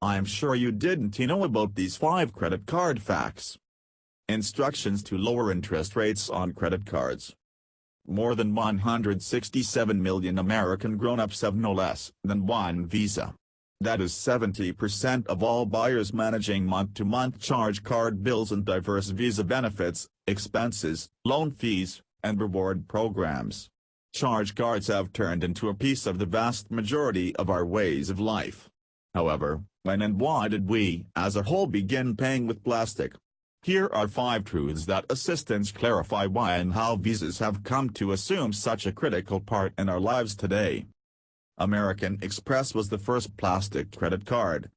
I'm sure you didn't know about these 5 credit card facts. Instructions to lower interest rates on credit cards. More than 167 million American grown-ups have no less than one Visa. That is 70% of all buyers managing month-to-month charge card bills and diverse Visa benefits, expenses, loan fees, and reward programs. Charge cards have turned into a piece of the vast majority of our ways of life. However, when and why did we, as a whole, begin paying with plastic? Here are 5 truths that assistants clarify why and how Visas have come to assume such a critical part in our lives today. American Express was the first plastic credit card.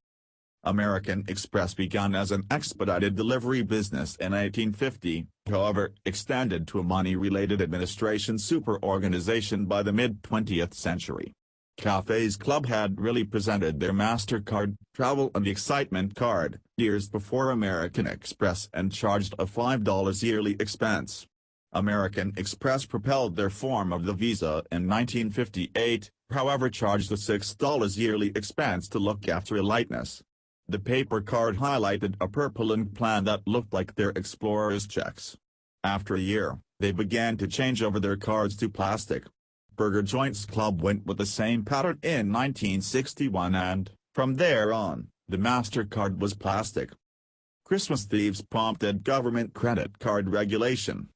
American Express began as an expedited delivery business in 1850, however, extended to a money-related administration superorganization by the mid-20th century. Cafe's Club had really presented their MasterCard, Travel and Excitement card, years before American Express, and charged a $5 yearly expense. American Express propelled their form of the Visa in 1958, however charged a $6 yearly expense to look after a lightness. The paper card highlighted a purple ink plan that looked like their Explorer's checks. After a year, they began to change over their cards to plastic. Burger Joint's Club went with the same pattern in 1961 and, from there on, the MasterCard was plastic. Christmas thieves prompted government credit card regulation.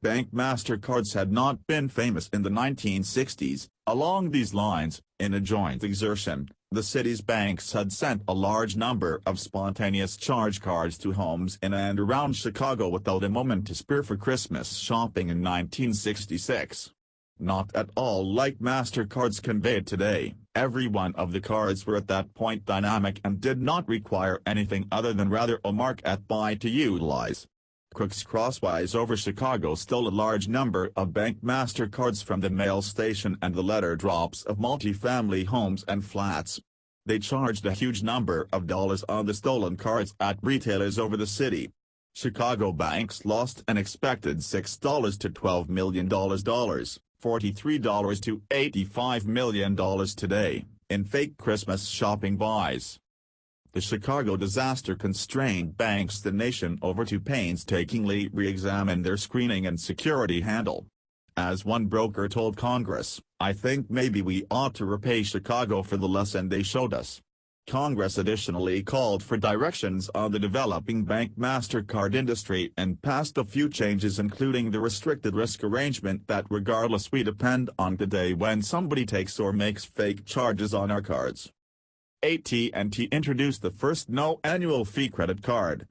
Bank MasterCards had not been famous in the 1960s. Along these lines, in a joint exertion, the city's banks had sent a large number of spontaneous charge cards to homes in and around Chicago without a moment to spare for Christmas shopping in 1966. Not at all like MasterCards conveyed today, every one of the cards were at that point dynamic and did not require anything other than rather a mark at buy to utilize. Crooks crosswise over Chicago stole a large number of bank MasterCards from the mail station and the letter drops of multi-family homes and flats. They charged a huge number of dollars on the stolen cards at retailers over the city. Chicago banks lost an expected $6 to $12 million, $43 to $85 million today, in fake Christmas shopping buys. The Chicago disaster constrained banks the nation over to painstakingly re-examine their screening and security handle. As one broker told Congress, "I think maybe we ought to repay Chicago for the lesson they showed us." Congress additionally called for directions on the developing bank MasterCard industry and passed a few changes, including the restricted risk arrangement that regardless we depend on the day when somebody takes or makes fake charges on our cards. AT&T introduced the first no annual fee credit card.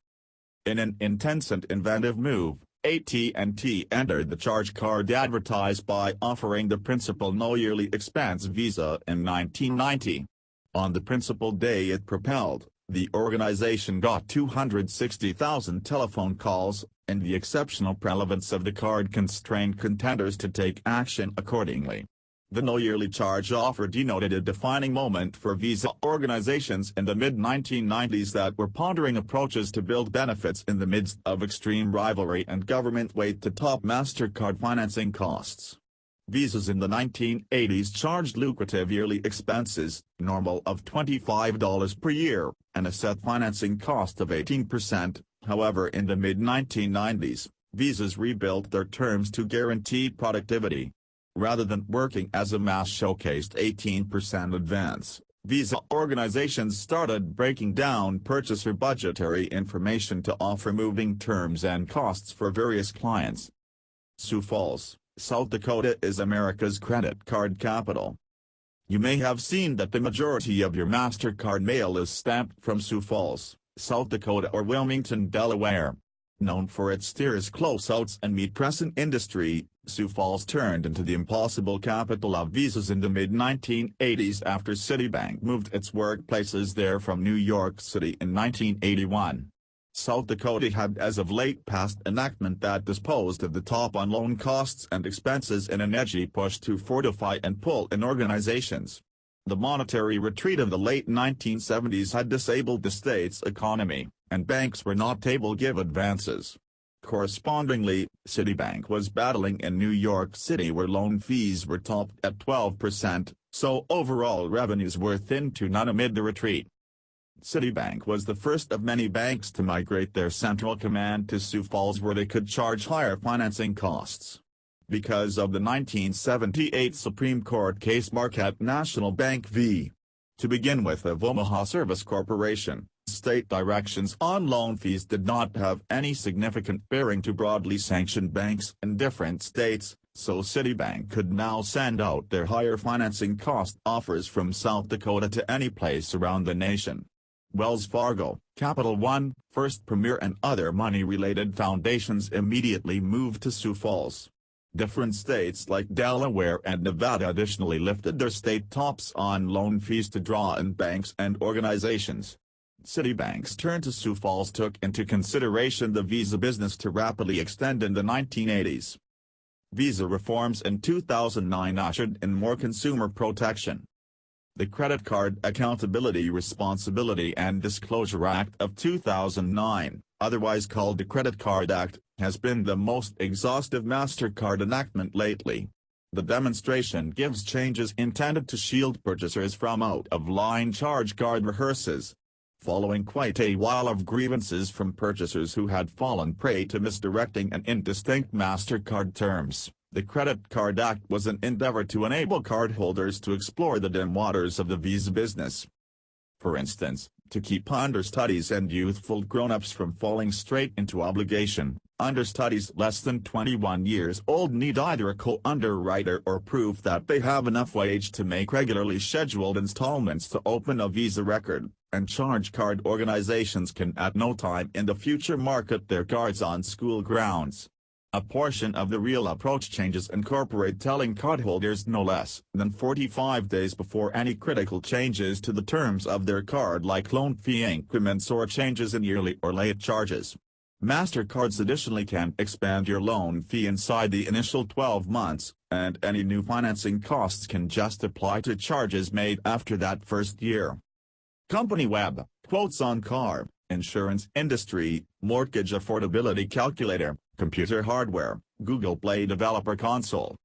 In an intense and inventive move, AT&T entered the charge card advertised by offering the principal no yearly expense Visa in 1990. On the principal day it propelled, the organization got 260,000 telephone calls, and the exceptional relevance of the card constrained contenders to take action accordingly. The no yearly charge offer denoted a defining moment for Visa organizations in the mid-1990s that were pondering approaches to build benefits in the midst of extreme rivalry and government weight to top MasterCard financing costs. Visas in the 1980s charged lucrative yearly expenses, normal of $25 per year, and a set financing cost of 18%. However, in the mid-1990s, Visas rebuilt their terms to guarantee productivity. Rather than working as a mass showcased 18% advance, Visa organizations started breaking down purchaser budgetary information to offer moving terms and costs for various clients. Sioux Falls, South Dakota is America's credit card capital. You may have seen that the majority of your MasterCard mail is stamped from Sioux Falls, South Dakota or Wilmington, Delaware. Known for its steers closeouts and meat pressing industry, Sioux Falls turned into the impossible capital of Visas in the mid-1980s after Citibank moved its workplaces there from New York City in 1981. South Dakota had as of late passed enactment that disposed of the top on loan costs and expenses in an edgy push to fortify and pull in organizations. The monetary retreat of the late 1970s had disabled the state's economy, and banks were not able to give advances. Correspondingly, Citibank was battling in New York City where loan fees were topped at 12%, so overall revenues were thin to none amid the retreat. Citibank was the first of many banks to migrate their central command to Sioux Falls, where they could charge higher financing costs. Because of the 1978 Supreme Court case Marquette National Bank v. To begin with, of Omaha Service Corporation, state directions on loan fees did not have any significant bearing to broadly sanctioned banks in different states, so Citibank could now send out their higher financing cost offers from South Dakota to any place around the nation. Wells Fargo, Capital One, First Premier and other money-related foundations immediately moved to Sioux Falls. Different states like Delaware and Nevada additionally lifted their state tops on loan fees to draw in banks and organizations. Citibank's turn to Sioux Falls took into consideration the Visa business to rapidly extend in the 1980s. Visa reforms in 2009 ushered in more consumer protection. The Credit Card Accountability, Responsibility and Disclosure Act of 2009, otherwise called the Credit Card Act, has been the most exhaustive MasterCard enactment lately. The demonstration gives changes intended to shield purchasers from out-of-line charge card rehearses. Following quite a while of grievances from purchasers who had fallen prey to misdirecting and indistinct MasterCard terms, the Credit Card Act was an endeavor to enable cardholders to explore the dim waters of the Visa business. For instance, to keep understudies and youthful grown-ups from falling straight into obligation, understudies less than 21 years old need either a co-underwriter or proof that they have enough wage to make regularly scheduled installments to open a Visa record, and charge card organizations can at no time in the future market their cards on school grounds. A portion of the real approach changes incorporate telling cardholders no less than 45 days before any critical changes to the terms of their card, like loan fee increments or changes in yearly or late charges. MasterCards additionally can expand your loan fee inside the initial 12 months, and any new financing costs can just apply to charges made after that first year. Company web, quotes on car, insurance industry, mortgage affordability calculator, computer hardware, Google Play Developer Console,